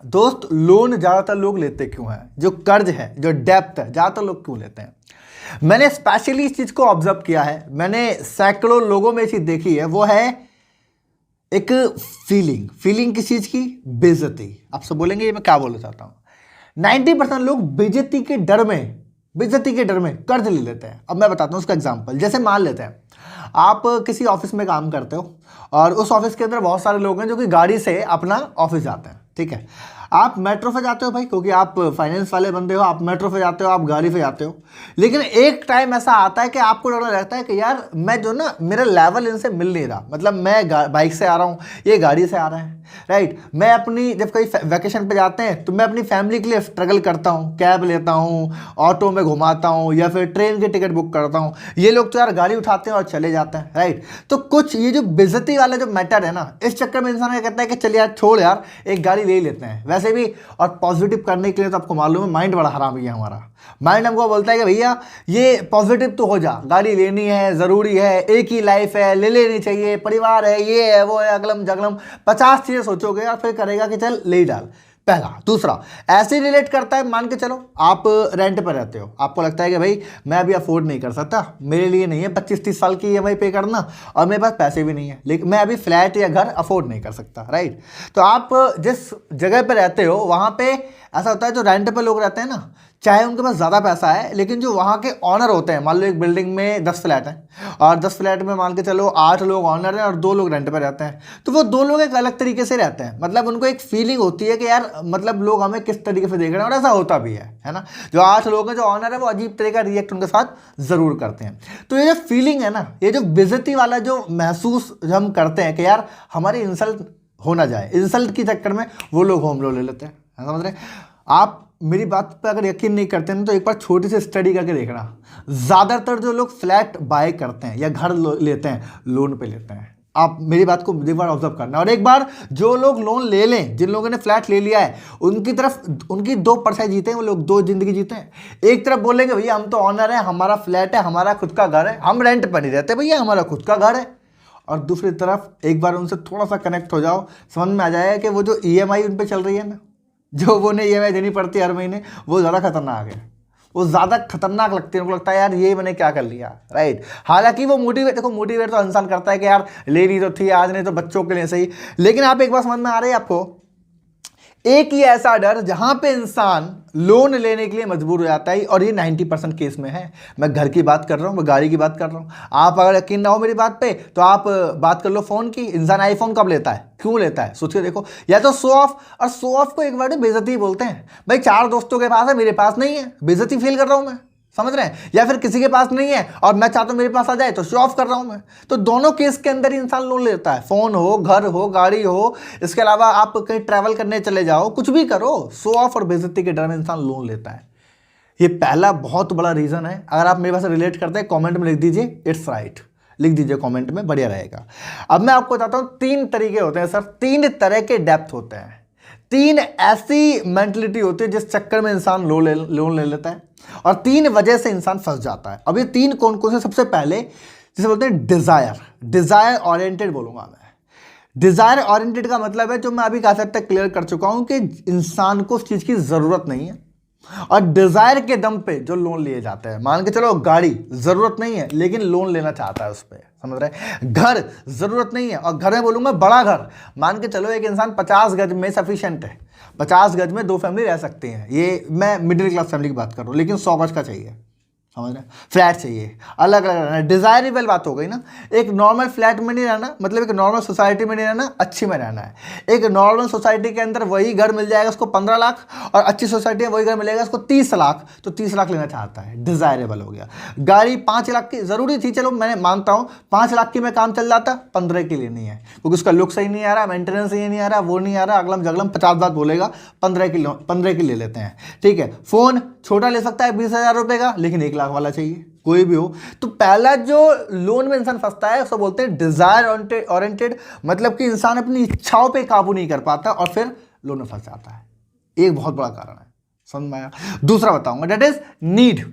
दोस्त लोन ज़्यादातर लोग लेते क्यों हैं, जो कर्ज है, जो डेप्थ है, ज़्यादातर लोग क्यों लेते हैं? मैंने स्पेशली इस चीज़ को ऑब्जर्व किया है, मैंने सैकड़ों लोगों में ये चीज़ देखी है। वो है एक फीलिंग किस चीज़ की? बेइज्जती। आप सब बोलेंगे ये मैं क्या बोलना चाहता हूँ। 90% लोग बेइज्जती के डर में कर्ज ले लेते हैं। अब मैं बताता हूँ उसका एग्जांपल। जैसे मान लेते हैं आप किसी ऑफिस में काम करते हो और उस ऑफिस के अंदर बहुत सारे लोग हैं जो कि गाड़ी से अपना ऑफिस जाते हैं, ठीक है। आप मेट्रो पे जाते हो भाई, क्योंकि आप फाइनेंस वाले बंदे हो, आप मेट्रो पे जाते हो, आप गाड़ी पे जाते हो। लेकिन एक टाइम ऐसा आता है कि आपको डर लगता है कि यार मैं जो ना मेरा लेवल इनसे मिल नहीं रहा, मतलब मैं बाइक से आ रहा हूँ, ये गाड़ी से आ रहे हैं, राइट। मैं अपनी जब कहीं वैकेशन पे जाते हैं तो मैं अपनी फैमिली के लिए स्ट्रगल करता हूँ, कैब लेता हूँ, ऑटो में घुमाता हूँ या फिर ट्रेन की टिकट बुक करता हूँ। ये लोग तो यार गाड़ी उठाते हैं और चले जाते हैं, राइट। तो कुछ ये जो बेइज्जती वाला जो मैटर है ना, इस चक्कर में इंसान क्या कहता है कि चल यार छोड़ यार, एक गाड़ी ले लेते हैं वैसे भी। और पॉजिटिव करने के लिए तो आपको मालूम है माइंड बड़ा हरामी है हमारा। माइंड हमको बोलता है कि भैया ये पॉजिटिव तो हो जा, गाड़ी लेनी है, ज़रूरी है, एक ही लाइफ है, ले लेनी चाहिए, परिवार है, ये है वो है, अगलम जगलम 50 चीज़ें सोचोगे और फिर करेगा कि चल ले ही डाल। पहला। दूसरा, ऐसे रिलेट करता है, मान के चलो आप रेंट पर रहते हो, आपको लगता है कि भाई मैं अभी अफोर्ड नहीं कर सकता, मेरे लिए नहीं है 25-30 साल की ईएमआई पे करना, और मेरे पास पैसे भी नहीं है, लेकिन मैं अभी फ्लैट या घर अफोर्ड नहीं कर सकता, राइट। तो आप जिस जगह पे रहते हो वहाँ पे ऐसा होता है, जो रेंट पे लोग रहते हैं ना, चाहे उनके पास ज़्यादा पैसा है, लेकिन जो वहाँ के ऑनर होते हैं, मान लो एक बिल्डिंग में 10 फ्लैट हैं और 10 फ्लैट में मान के चलो 8 लोग ऑनर हैं और 2 लोग रेंट पे रहते हैं, तो वो 2 लोग एक अलग तरीके से रहते हैं। मतलब उनको एक फीलिंग होती है कि यार मतलब लोग हमें किस तरीके से देख रहे हैं, और ऐसा होता भी है ना। जो 8 लोग हैं जो ऑनर है वो अजीब तरीके का रिएक्ट उनके साथ ज़रूर करते हैं। तो ये जो फीलिंग है ना, ये जो बेइज्जती वाला जो महसूस हम करते हैं कि यार हमारी इंसल्ट हो ना जाए, इंसल्ट के चक्कर में वो लोग होम लोन ले लेते हैं, समझ रहे हैं आप। मेरी बात पे अगर यकीन नहीं करते हैं तो एक बार छोटी सी स्टडी करके देखना। ज़्यादातर जो लोग फ्लैट बाय करते हैं या घर लेते हैं, लोन पे लेते हैं। आप मेरी बात को एक बार ऑब्जर्व करना, और एक बार जो लोग लोन ले लें, जिन लोगों ने फ्लैट ले लिया है, उनकी तरफ उनकी 2 परछाई जीते हैं वो लोग, 2 जिंदगी जीते हैं। एक तरफ बोलेंगे भैया हम तो ऑनर है, हमारा फ्लैट है, हमारा खुद का घर है, हम रेंट पर नहीं रहते भैया, हमारा खुद का घर है। और दूसरी तरफ एक बार उनसे थोड़ा सा कनेक्ट हो जाओ, समझ में आ जाएगा कि वो जो ईएमआई उन पर चल रही है ना, जो वो ने ईएमआई देनी पड़ती है हर महीने, वो ज़्यादा खतरनाक है, वो ज़्यादा खतरनाक लगती है। उनको लगता है यार ये मैंने क्या कर लिया, राइट। हालांकि वो मोटिवेट तो इंसान करता है कि यार ले ली तो थी आज, नहीं तो बच्चों के लिए सही। लेकिन आप एक बार समझ में आ रही है आपको, एक ही ऐसा डर जहां पे इंसान लोन लेने के लिए मजबूर हो जाता है, और ये 90% केस में है। मैं घर की बात कर रहा हूँ, मैं गाड़ी की बात कर रहा हूँ। आप अगर यकीन ना हो मेरी बात पे तो आप बात कर लो फ़ोन की। इंसान आईफोन कब लेता है, क्यों लेता है, सोच के देखो। या तो शो ऑफ, और शो ऑफ को एक वर्ड बेइज्जती बोलते हैं। भाई 4 दोस्तों के पास है, मेरे पास नहीं है, बेइज्जती फील कर रहा हूँ मैं, समझ रहे हैं। या फिर किसी के पास नहीं है और मैं चाहता हूं मेरे पास आ जाए, तो शो ऑफ कर रहा हूं मैं। तो दोनों केस के अंदर ही इंसान लोन लेता है, फोन हो, घर हो, गाड़ी हो, इसके अलावा आप कहीं ट्रैवल करने चले जाओ, कुछ भी करो, शो ऑफ और बेइज्जती के डर में इंसान लोन लेता है। ये पहला बहुत बड़ा रीजन है। अगर आप मेरे पास रिलेट करते हैं कॉमेंट में लिख दीजिए इट्स राइट, लिख दीजिए कॉमेंट में, बढ़िया रहेगा। अब मैं आपको बताता हूं 3 तरीके होते हैं सर, 3 तरह के डेप्थ होते हैं, 3 ऐसी मेंटलिटी होती है जिस चक्कर में इंसान लोन ले लेता है, और 3 वजह से इंसान फंस जाता है। अब ये 3 कौन कौन से? सबसे पहले जिसे बोलते हैं डिजायर ओरिएंटेड बोलूंगा मैं। डिजायर ओरिएंटेड का मतलब है, जो मैं अभी काफी हद तक क्लियर कर चुका हूं, कि इंसान को उस चीज की जरूरत नहीं है, और डिजायर के दम पे जो लोन लिए जाते हैं। मान के चलो गाड़ी जरूरत नहीं है लेकिन लोन लेना चाहता है उस पर, समझ रहे हैं। घर जरूरत नहीं है, और घर में बोलूंगा बड़ा घर, मान के चलो एक इंसान 50 गज में सफिशिएंट है, 50 गज में 2 फैमिली रह सकती हैं। ये मैं मिडिल क्लास फैमिली की बात कर रहा हूँ, लेकिन 100 गज का चाहिए, समझ रहे हैं। फ्लैट चाहिए, अलग अलग रहना, डिजायरेबल बात हो गई ना। एक नॉर्मल फ्लैट में नहीं रहना, मतलब एक नॉर्मल सोसाइटी में नहीं रहना, अच्छी में रहना है। एक नॉर्मल सोसाइटी के अंदर वही घर मिल जाएगा उसको 15 लाख, और अच्छी सोसाइटी में वही घर मिलेगा उसको 30 लाख, तो 30 लाख लेना चाहता है, डिजायरेबल हो गया। गाड़ी 5 लाख की जरूरी थी, चलो मैं मानता हूँ 5 लाख की में काम चल जाता, 15 की लेनी है, क्योंकि उसका लुक सही नहीं आ रहा, मेंटेनेंस सही नहीं आ रहा, वो नहीं आ रहा, अगलम जगलम 50 बात बोलेगा, 15 की ले लेते हैं, ठीक है। फोन छोटा ले सकता है 20,000 रुपए का, लेकिन 1 लाख वाला चाहिए, कोई भी हो। तो पहला जो लोन में इंसान फंसता है उसको बोलते हैं डिजायर ओरिएंटेड, मतलब कि इंसान अपनी इच्छाओं पे काबू नहीं कर पाता और फिर लोन में फंस जाता है। एक बहुत बड़ा कारण है, समझ में आया। दूसरा बताऊंगा, that is need.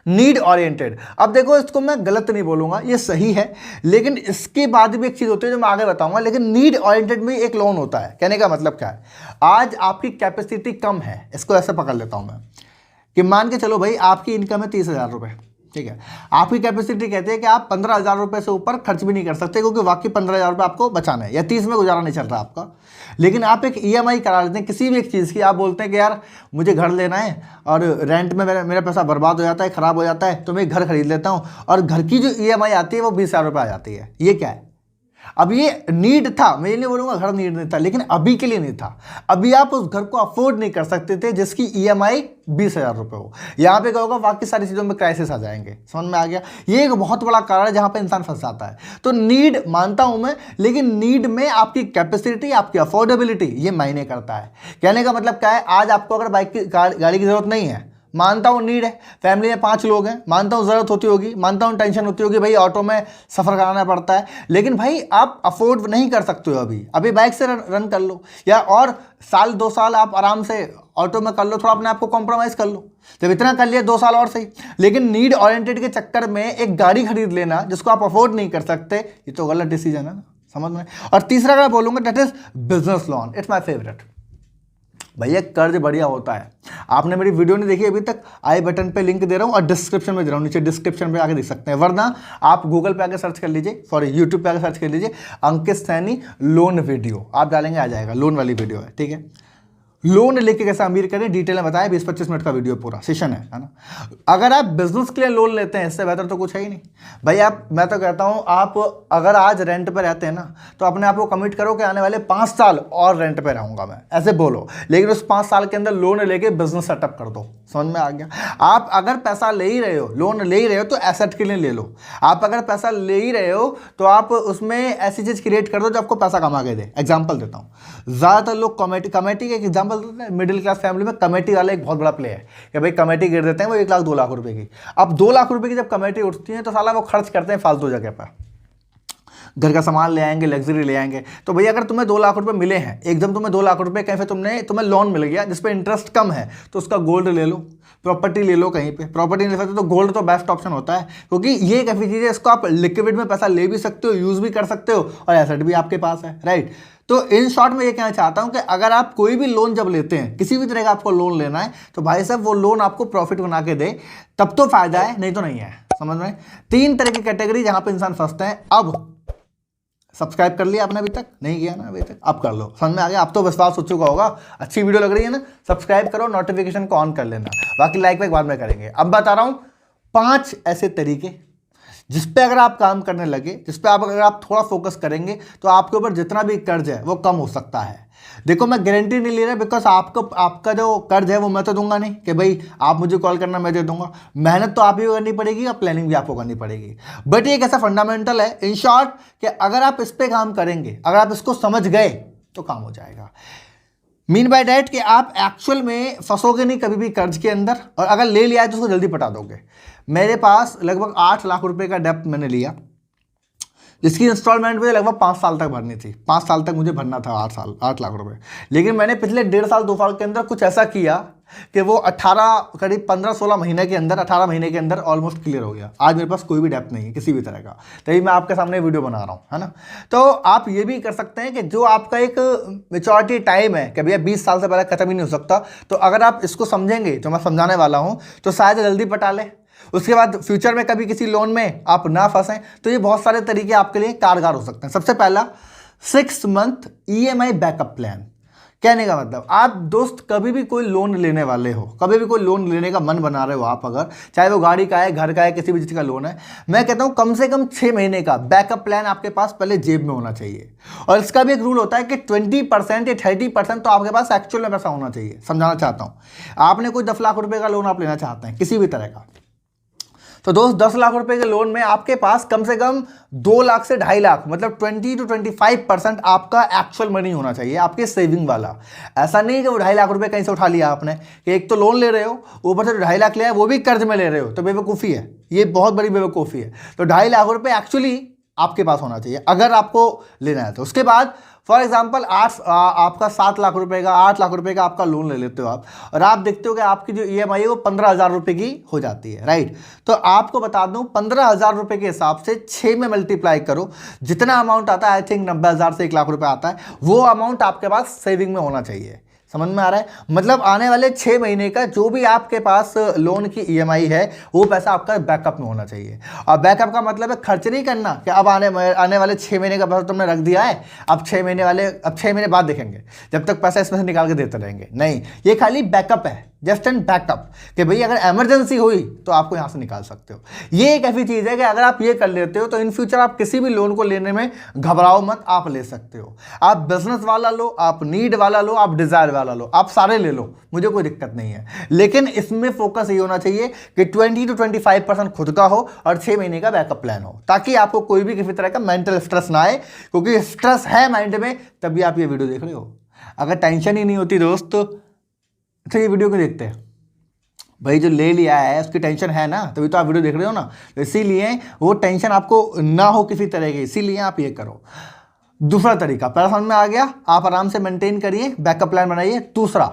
Need oriented. अब देखो इसको मैं गलत नहीं बोलूंगा, ये सही है, लेकिन इसके बाद भी एक चीज होती है जो मैं आगे बताऊंगा। लेकिन नीड ओरिएंटेड में एक लोन होता है। कहने का मतलब क्या है, आज आपकी कैपेसिटी कम है, इसको ऐसे पकड़ लेता हूं मैं कि मान के चलो भाई आपकी इनकम है 30,000 रुपये, ठीक है। आपकी कैपेसिटी कहते हैं कि आप 15,000 रुपये से ऊपर खर्च भी नहीं कर सकते, क्योंकि वाकई 15,000 रुपये आपको बचाना है या 30 में गुजारा नहीं चल रहा आपका। लेकिन आप एक ईएमआई करा लेते हैं किसी भी एक चीज़ की। आप बोलते हैं कि यार मुझे घर लेना है और रेंट में मेरा पैसा बर्बाद हो जाता है, ख़राब हो जाता है, तो मैं एक घर खरीद लेता हूँ और घर की जो ईएमआई आती है वो 20,000 रुपये आ जाती है। ये क्या है? अब ये नीड था, मैं ये नहीं बोलूँगा घर नीड नहीं था, लेकिन अभी के लिए नहीं था। अभी आप उस घर को अफोर्ड नहीं कर सकते थे जिसकी ईएमआई 20,000 रुपये हो। यहाँ पे क्या होगा, बाकी सारी चीज़ों में क्राइसिस आ जाएंगे। समझ में आ गया? ये एक बहुत बड़ा कारण है जहाँ पे इंसान फंस जाता है। तो नीड मानता हूँ मैं, लेकिन नीड में आपकी कैपेसिटी, आपकी अफोर्डेबिलिटी ये मायने करता है। कहने का मतलब क्या है, आज आपको अगर बाइक की गाड़ी की जरूरत नहीं है, मानता हूँ नीड है, फैमिली में 5 लोग हैं, मानता हूँ ज़रूरत होती होगी, मानता हूँ टेंशन होती होगी, भाई ऑटो में सफ़र कराना पड़ता है, लेकिन भाई आप अफोर्ड नहीं कर सकते हो अभी बाइक से रन कर लो, या और साल 2 साल आप आराम से ऑटो में कर लो, थोड़ा अपने आप को कॉम्प्रोमाइज़ कर लो। जब इतना कर लिया 2 साल और सही, लेकिन नीड ओरिएंटेड के चक्कर में एक गाड़ी खरीद लेना जिसको आप अफोर्ड नहीं कर सकते, ये तो गलत डिसीजन है ना। समझ में? और तीसरा अगर बोलूँगा that is business loan. It's my favourite. भैया कर्ज बढ़िया होता है। आपने मेरी वीडियो नहीं देखी अभी तक, आई बटन पे लिंक दे रहा हूँ और डिस्क्रिप्शन में दे रहा हूँ, नीचे डिस्क्रिप्शन पे आके देख सकते हैं, वरना आप गूगल पे आके सर्च कर लीजिए, सॉरी यूट्यूब पे आके सर्च कर लीजिए, अंकित सैनी लोन वीडियो, आप डालेंगे आ जाएगा, लोन वाली वीडियो है, ठीक है। लोन लेके कैसे अमीर करें डिटेल में बताया, 20-25 मिनट का वीडियो पूरा सेशन है ना। अगर आप बिजनेस के लिए लोन लेते हैं, इससे बेहतर तो कुछ है ही नहीं भाई। मैं तो कहता हूँ, आप अगर आज रेंट पे रहते हैं ना, तो अपने आप को कमिट करो कि आने वाले 5 साल और रेंट पे रहूंगा मैं, ऐसे बोलो। लेकिन उस 5 साल के अंदर लोन लेके बिजनेस सेटअप कर दो। समझ में आ गया? आप अगर पैसा ले ही रहे हो, लोन ले ही रहे हो, तो एसेट के लिए ले लो। आप अगर पैसा ले ही रहे हो तो आप उसमें ऐसी चीज क्रिएट कर दो जो आपको पैसा कमा के दे। एग्जाम्पल देता हूँ, ज्यादातर लोग कमेटी का एक एग्जाम्पल, मिडिल क्लास फैमिली में कमेटी वाला एक बहुत बड़ा प्ले है कि भाई कमेटी गिर देते हैं वो 1 लाख 2 लाख रुपए की। अब 2 लाख रुपए की जब कमेटी उठती है तो साला वो खर्च करते हैं फालतू जगह पर, घर का सामान ले आएंगे, लग्जरी ले आएंगे। तो भैया अगर तुम्हें 2 लाख रुपए मिले हैं, एकदम तुम्हें 2 लाख रुपए कहीं पे तुम्हें लोन मिल गया जिसपे इंटरेस्ट कम है, तो उसका गोल्ड ले लो, प्रॉपर्टी ले लो। कहीं पे प्रॉपर्टी नहीं ले सकते तो गोल्ड तो बेस्ट ऑप्शन होता है, क्योंकि ये एक ऐसी चीज़ है, इसको आप लिक्विड में पैसा ले भी सकते हो, यूज भी कर सकते हो, और एसेट भी आपके पास है, राइट। तो इन शॉर्ट में ये कहना चाहता हूं कि अगर आप कोई भी लोन जब लेते हैं, किसी भी तरह का आपको लोन लेना है, तो भाई साहब वो लोन आपको प्रॉफिट बना के दे, तब तो फायदा है, नहीं तो नहीं है। समझ में? 3 तरह की कैटेगरी जहां पे इंसान फंसते हैं। अब सब्सक्राइब कर लिया आपने? अभी तक नहीं किया ना? अभी तक अब कर लो। समझ में आ गया? अब तो विश्वास हो चुका होगा, अच्छी वीडियो लग रही है ना, सब्सक्राइब करो, नोटिफिकेशन को ऑन कर लेना, बाकी लाइक वाइक बाद में करेंगे। अब बता रहा हूं 5 ऐसे तरीके जिसपे अगर आप काम करने लगे, जिसपे अगर आप थोड़ा फोकस करेंगे, तो आपके ऊपर जितना भी कर्ज है वो कम हो सकता है। देखो मैं गारंटी नहीं ले रहा, बिकॉज आपका जो कर्ज है वो मैं तो दूंगा नहीं कि भाई आप मुझे कॉल करना मैं दे दूंगा। मेहनत तो आप ही को करनी पड़ेगी और प्लानिंग भी आपको करनी पड़ेगी। बट ये एक ऐसा फंडामेंटल है, इन शॉर्ट, कि अगर आप इस पे काम करेंगे, अगर आप इसको समझ गए तो काम हो जाएगा। मीन बाय डैट कि आप एक्चुअल में फंसोगे नहीं कभी भी कर्ज के अंदर, और अगर ले लिया है तो उसको जल्दी पटा दोगे। मेरे पास लगभग 8 लाख रुपए का डेप्ट मैंने लिया, जिसकी इंस्टॉलमेंट मुझे लगभग 5 साल तक भरनी थी। 5 साल तक मुझे भरना था 8 लाख रुपए। लेकिन मैंने पिछले 1.5 साल 2 साल के अंदर कुछ ऐसा किया कि वो 18 करीब 15-16 महीने के अंदर, 18 महीने के अंदर ऑलमोस्ट क्लियर हो गया। आज मेरे पास कोई भी डेप्ट नहीं है किसी भी तरह का, तभी मैं आपके सामने वीडियो बना रहा हूँ, है ना। तो आप ये भी कर सकते हैं कि जो आपका एक मेच्योरिटी टाइम है कि भैया 20 साल से पहले खत्म ही नहीं हो सकता, तो अगर आप इसको समझेंगे जो मैं समझाने वाला हूँ, तो शायद जल्दी पटा ले। उसके बाद फ्यूचर में कभी किसी लोन में आप ना फंसें। तो ये बहुत सारे तरीके आपके लिए कारगर हो सकते हैं। सबसे पहला 6 मंथ EMI बैकअप प्लान। कहने का मतलब, आप दोस्त कभी भी कोई लोन लेने वाले हो, कभी भी कोई लोन लेने का मन बना रहे हो आप, अगर चाहे वो गाड़ी का है, घर का है, किसी भी चीज़ का लोन है, मैं कहता हूँ कम से कम 6 महीने का बैकअप प्लान आपके पास पहले जेब में होना चाहिए। और इसका भी एक रूल होता है कि 20% या 30% तो आपके पास एक्चुअल में पैसा होना चाहिए। समझाना चाहता हूँ, आपने कोई 10 लाख रुपये का लोन आप लेना चाहते हैं किसी भी तरह का, तो दोस्त 10 लाख रुपए के लोन में आपके पास कम से कम 2 लाख से 2.5 लाख, मतलब 20 to 25% आपका एक्चुअल मनी होना चाहिए, आपके सेविंग वाला। ऐसा नहीं कि वो 2.5 लाख रुपए कहीं से उठा लिया आपने, कि एक तो लोन ले रहे हो, ऊपर से 2.5 लाख लिया है, वो भी कर्ज में ले रहे हो, तो बेवकूफ़ी है, ये बहुत बड़ी बेवकूफ़ी है। तो 2.5 लाख रुपए एक्चुअली आपके पास होना चाहिए अगर आपको लेना है। तो उसके बाद फॉर एग्जाम्पल आपका 7 लाख रुपए का 8 लाख रुपए का आपका लोन ले लेते हो आप, और आप देखते हो कि आपकी जो EMI है वो 15,000 रुपए की हो जाती है, राइट। तो आपको बता दूं 15,000 रुपए के हिसाब से 6 में मल्टीप्लाई करो, जितना अमाउंट आता है आई थिंक 90,000 से 1 लाख रुपए आता है, वो अमाउंट आपके पास सेविंग में होना चाहिए। समझ में आ रहा है? मतलब आने वाले 6 महीने का जो भी आपके पास लोन की EMI है वो पैसा आपका बैकअप में होना चाहिए। और बैकअप का मतलब है खर्च नहीं करना कि अब आने वाले 6 महीने का पैसा तुमने रख दिया है, अब 6 महीने बाद देखेंगे, जब तक पैसा इसमें से निकाल के देते रहेंगे। नहीं, ये खाली बैकअप है, जस्ट एंड बैकअप, कि भाई अगर इमरजेंसी हुई तो आपको यहाँ से निकाल सकते हो। ये एक ऐसी चीज़ है कि अगर आप ये कर लेते हो तो इन फ्यूचर आप किसी भी लोन को लेने में घबराओ मत, आप ले सकते हो। आप बिजनेस वाला लो, आप नीड वाला लो, आप डिजायर वाला लो, आप सारे ले लो, मुझे कोई दिक्कत नहीं है। लेकिन इसमें फोकस ये होना चाहिए कि 20 to 25% खुद का हो और 6 महीने का बैकअप प्लान हो, ताकि आपको कोई भी किसी तरह का मेंटल स्ट्रेस ना आए, क्योंकि स्ट्रेस है माइंड में तभी आप ये वीडियो देख रहे हो। अगर टेंशन ही नहीं होती दोस्त तो ये वीडियो क्यों देखते हैं? भाई जो ले लिया है उसकी टेंशन है ना, तभी तो आप वीडियो देख रहे हो ना। तो इसीलिए वो टेंशन आपको ना हो किसी तरह की, इसीलिए आप ये करो। दूसरा तरीका पहला समझ में आ गया, आप आराम से मेंटेन करिए, बैकअप प्लान बनाइए। दूसरा,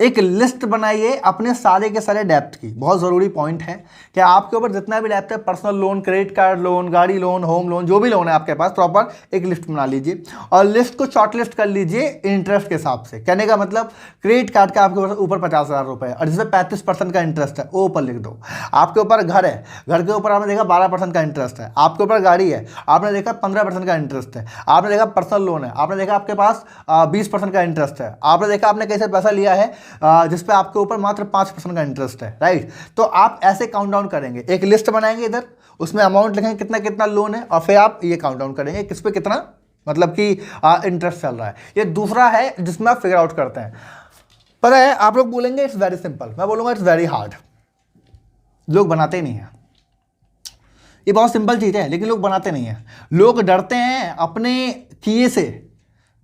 एक लिस्ट बनाइए अपने सारे के सारे डेप्थ की। बहुत ज़रूरी पॉइंट है कि आपके ऊपर जितना भी डेप्थ है, personal loan, credit card loan, गाड़ी लोन, होम लोन, जो भी लोन है आपके पास, प्रॉपर एक लिस्ट बना लीजिए और लिस्ट को शॉर्ट लिस्ट कर लीजिए इंटरेस्ट के हिसाब से। कहने का मतलब क्रेडिट कार्ड का आपके ऊपर 50,000 रुपये है और जिसमें 35% का इंटरेस्ट है वो ऊपर लिख दो। आपके ऊपर घर है, घर के ऊपर आपने देखा 12% का इंटरेस्ट है। आपके ऊपर गाड़ी है, आपने देखा 15% का इंटरेस्ट है। आपने देखा पर्सनल लोन है, आपने देखा आपके पास 20% का इंटरेस्ट है। आपने देखा आपने कैसे पैसा लिया है जिस पे आपके ऊपर मात्र 5% का इंटरेस्ट है, राइट। तो आप ऐसे काउंट डाउन करेंगे, एक लिस्ट बनाएंगे इधर, उसमें अमाउंट लिखेंगे कितना कितना लोन है, और फिर आप ये काउंट डाउन करेंगे किस पे कितना मतलब कि इंटरेस्ट चल रहा है। ये दूसरा है जिसमें आप फिगर आउट करते हैं। पता है आप लोग बोलेंगे इट्स वेरी सिंपल, मैं बोलूँगा इट्स वेरी हार्ड। लोग बनाते ही नहीं हैं। ये बहुत सिंपल चीज़ है लेकिन लोग बनाते नहीं हैं। लोग डरते हैं अपने किए से,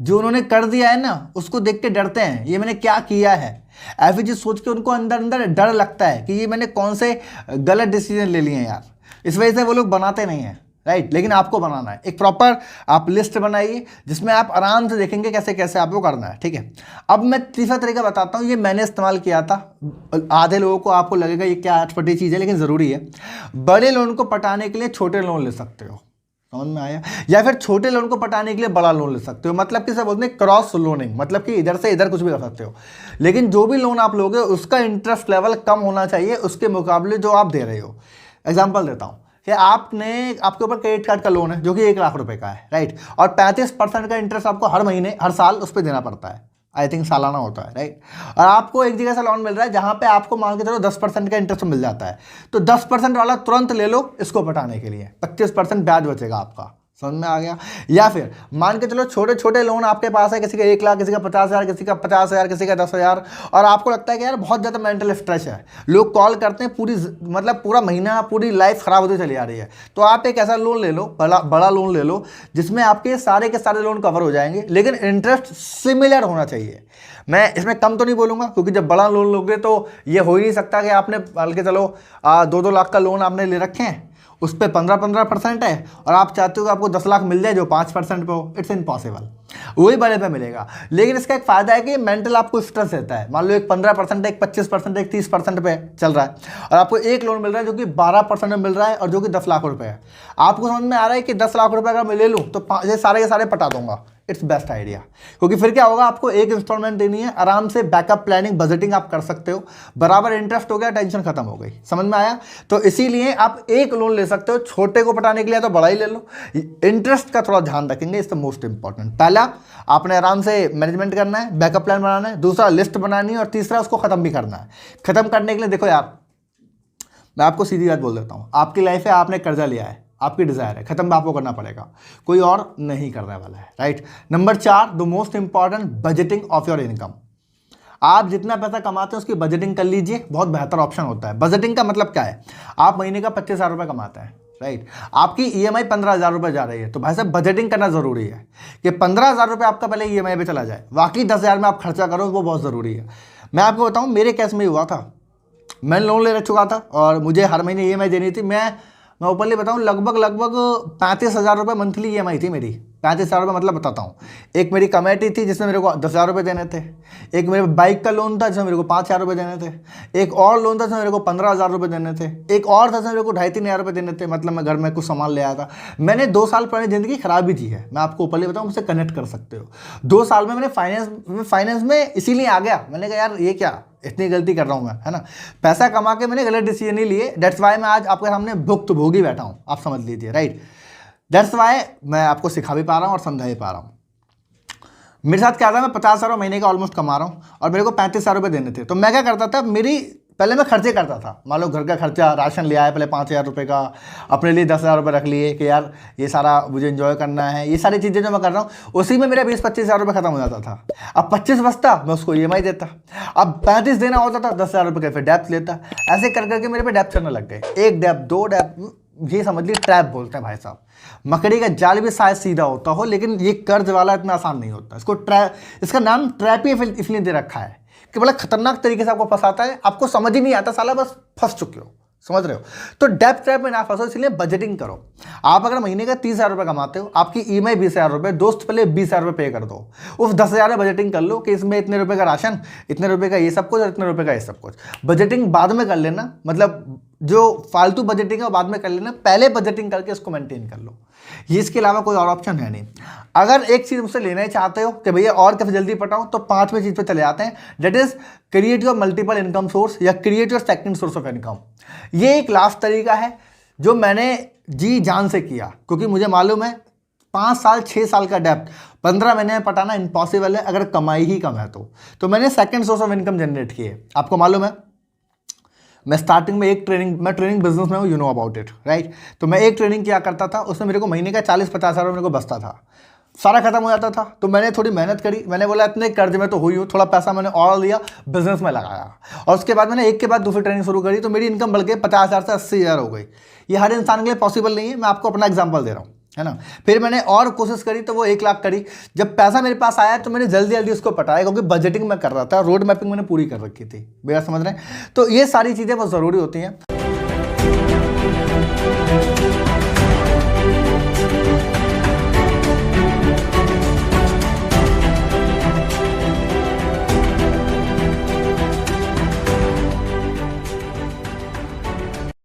जो उन्होंने कर दिया है ना उसको देख के डरते हैं, ये मैंने क्या किया है। ऐसी चीज सोच के उनको अंदर अंदर डर लगता है कि ये मैंने कौन से गलत डिसीजन ले लिए हैं यार। इस वजह से वो लोग बनाते नहीं हैं, राइट। लेकिन आपको बनाना है, एक प्रॉपर आप लिस्ट बनाइए जिसमें आप आराम से देखेंगे कैसे कैसे आपको करना है, ठीक है। अब मैं तीसरा तरीका बताता हूँ, ये मैंने इस्तेमाल किया था। आधे लोगों को आपको लगेगा ये क्या अटपटी चीज़ है, लेकिन ज़रूरी है। बड़े लोन को पटाने के लिए छोटे लोन ले सकते हो, समझ में आया? या फिर छोटे लोन को पटाने के लिए बड़ा लोन ले सकते हो। मतलब किसे बोलते हैं क्रॉस लोनिंग, मतलब कि इधर से इधर कुछ भी कर सकते हो। लेकिन जो भी लोन आप लोगे उसका इंटरेस्ट लेवल कम होना चाहिए उसके मुकाबले जो आप दे रहे हो। एग्जांपल देता हूँ कि आपके ऊपर क्रेडिट कार्ड का लोन है जो कि 1 लाख रुपए का है, राइट। और 35% का इंटरेस्ट आपको हर महीने हर साल उस पर देना पड़ता है, आई थिंक सालाना होता है, राइट। और आपको एक जगह से लोन मिल रहा है जहाँ पे आपको मान के चलो 10% का इंटरेस्ट मिल जाता है, तो 10% वाला तुरंत ले लो इसको पटाने के लिए, 25% ब्याज बचेगा आपका। समझ में आ गया? या फिर मान के चलो छोटे छोटे लोन आपके पास है, किसी का 1 लाख, किसी का 50,000, किसी का 50,000, किसी का 10,000, और आपको लगता है कि यार बहुत ज़्यादा मेंटल स्ट्रेस है, लोग कॉल करते हैं, पूरा महीना पूरी लाइफ ख़राब होती चली आ रही है, तो आप एक ऐसा लोन ले लो, बड़ा लोन ले लो जिसमें आपके सारे के सारे लोन कवर हो जाएंगे, लेकिन इंटरेस्ट सिमिलर होना चाहिए। मैं इसमें कम तो नहीं बोलूँगा क्योंकि जब बड़ा लोन लोगे तो ये हो ही नहीं सकता कि आपने मान के चलो 2-2 लाख का लोन आपने ले रखे हैं, उस पर 15% है और आप चाहते हो कि आपको 10 लाख मिल जाए जो 5% पे हो। इट्स इम्पॉसिबल, वही बड़े पे मिलेगा। लेकिन इसका एक फ़ायदा है कि मेंटल आपको स्ट्रेस रहता है। मान लो एक 15%, एक 25%, एक 30% पे चल रहा है और आपको एक लोन मिल रहा है जो कि 12% में मिल रहा है और जो कि 10 लाख रुपए है। आपको समझ में आ रहा है कि 10 लाख रुपए अगर मैं ले लूँ तो ये सारे के सारे पटा दूंगा। इट्स बेस्ट आइडिया, क्योंकि फिर क्या होगा, आपको एक इंस्टॉलमेंट देनी है, आराम से बैकअप प्लानिंग बजटिंग आप कर सकते हो, बराबर इंटरेस्ट हो गया, टेंशन खत्म हो गई। समझ में आया? तो इसीलिए आप एक लोन ले सकते हो, छोटे को पटाने के लिए तो बड़ा ही ले लो। इंटरेस्ट का थोड़ा ध्यान रखेंगे, इट्स द मोस्ट इंपॉर्टेंट। पहला आपने आराम से मैनेजमेंट करना है, बैकअप प्लान बनाना है, दूसरा लिस्ट बनानी है और तीसरा उसको खत्म भी करना है। खत्म करने के लिए देखो यार, मैं आपको सीधी बात बोल देता हूँ, आपकी लाइफ है, आपने कर्जा लिया है, आपकी डिजायर है, खत्म भी आपको करना पड़ेगा, कोई और नहीं करने वाला है, right. Number 4, the most important, budgeting of your income. आप जितना पैसा कमाते हैं उसकी बजटिंग कर लीजिए, बहुत बेहतर ऑप्शन होता है। बजटिंग का मतलब क्या है, आप महीने का 25,000 रुपये कमाते हैं, राइट, आपकी EMI 15,000 रुपये जा रही है, तो भाई साहब बजटिंग करना जरूरी है कि 15,000 रुपये आपका पहले EMI पे चला जाए, बाकी 10,000 में आप खर्चा करो, वो बहुत ज़रूरी है। मैं आपको बताऊँ मेरे केस में हुआ था, मैं लोन ले चुका था और मुझे हर महीने EMI देनी थी। मैं ओपनली बताऊं, लगभग 35,000 रुपये मंथली EMI थी मेरी, 35,000 रुपये मतलब बताता हूँ, एक मेरी कमेटी थी जिसमें मेरे को 10,000 रुपये देने थे, एक मेरे बाइक का लोन था जिसमें मेरे को 5,000 रुपये देने थे, एक और लोन था जिसमें मेरे को 15,000 रुपये देने थे, एक और था जिसमें मेरे को 2,500-3,000 रुपये देने थे, मतलब मैं घर में कुछ सामान ले आया था। मैंने 2 साल पुरानी ज़िंदगी खराब भी जी है, मैं आपको ऊपर बताऊँ, मुझसे कनेक्ट कर सकते हो। 2 साल में मैंने फाइनेंस में इसीलिए आ गया, मैंने कहा यार ये क्या इतनी गलती कर रहा हूँ मैं, है ना, पैसा कमा के मैंने गलत डिसीजन नहीं लिए, दैट्स वाई मैं आज आपके सामने भुक्तभोगी बैठा हूँ, आप समझ लीजिए, राइट। दैट्स वाई मैं आपको सिखा भी पा रहा हूँ और समझा भी पा रहा हूँ। मेरे साथ क्या था, मैं 50,000 महीने का ऑलमोस्ट कमा रहा हूँ और मेरे को 35,000 रुपये देने थे। तो मैं क्या करता था, पहले मैं खर्चे करता था, मान लो घर का खर्चा, राशन ले आया पहले 5,000 रुपये का, अपने लिए 10,000 रुपये रख लिए कि यार ये सारा मुझे एंजॉय करना है, ये सारी चीज़ें जो मैं कर रहा हूँ उसी में मेरा 20-25,000 रुपये खत्म हो जाता था। अब 25 बचता, मैं उसको EMI देता, अब 35 देना होता था, 10,000 रुपये का फिर डेप्थ लेता। ऐसे कर करके मेरे पे डेप्थ चढ़ने लग गए, 1 डेप्थ 2 डेप्थ, ये समझ लीजिए ट्रैप बोलते हैं भाई साहब। मकड़ी का जाल भी शायद सीधा होता हो, लेकिन ये कर्ज वाला इतना आसान नहीं होता। इसका नाम ट्रैप ही इसलिए दे रखा है कि बड़ा खतरनाक तरीके से आपको फंसाता है, आपको समझ ही नहीं आता, साला बस फंस चुके हो, समझ रहे हो। तो डेप्थ ट्रैप में ना फंसो, इसलिए बजटिंग करो। आप अगर महीने का 30,000 रुपये कमाते हो, आपकी EMI 20,000 रुपये, दोस्त पहले 20,000 रुपये पे कर दो, उस 10,000 में बजटिंग कर लो कि इसमें इतने रुपये का राशन, इतने रुपये का ये सब कुछ और इतने रुपये का ये सब कुछ। बजटिंग बाद में कर लेना, मतलब जो फालतू बजटिंग है वो बाद में कर लेना, पहले बजटिंग करके इसको मेंटेन कर लो। ये इसके अलावा कोई और ऑप्शन है नहीं। अगर एक चीज़ मुझसे लेना ही चाहते हो कि भैया और कैसे जल्दी पटाऊं, तो 5वें चीज़ पे चले जाते हैं, that is create your multiple income source या create your second source of income. ये एक लास्ट तरीका है जो मैंने जी जान से किया, क्योंकि मुझे मालूम है 5 साल 6 साल का डेप्थ 15 महीने में पटाना इम्पॉसिबल है अगर कमाई ही कम है तो मैंने second source of income generate किए। आपको मालूम है मैं स्टार्टिंग में मैं ट्रेनिंग बिजनेस में हूँ, you know about it, right. तो मैं एक ट्रेनिंग किया करता था, उसमें मेरे को महीने का 40-50 हज़ार मेरे को बचता था, सारा खत्म हो जाता था। तो मैंने थोड़ी मेहनत करी, मैंने बोला इतने कर्ज में तो हुई हूँ, थोड़ा पैसा मैंने और लिया, बिजनेस में लगाया, और उसके बाद मैंने एक के बाद दूसरी ट्रेनिंग शुरू करी, तो मेरी इनकम बढ़ के 50,000 से 80,000 हो गई। ये हर इंसान के लिए पॉसिबल नहीं है, मैं आपको अपना एग्जाम्पल दे रहा हूँ, है ना। फिर मैंने और कोशिश करी तो वो 1 लाख करी। जब पैसा मेरे पास आया तो मैंने जल्दी जल्दी उसको पटाया, क्योंकि बजटिंग मैं कर रहा था, रोड मैपिंग मैंने पूरी कर रखी थी, मेरा समझ रहे हैं। तो ये सारी चीज़ें बहुत ज़रूरी होती हैं।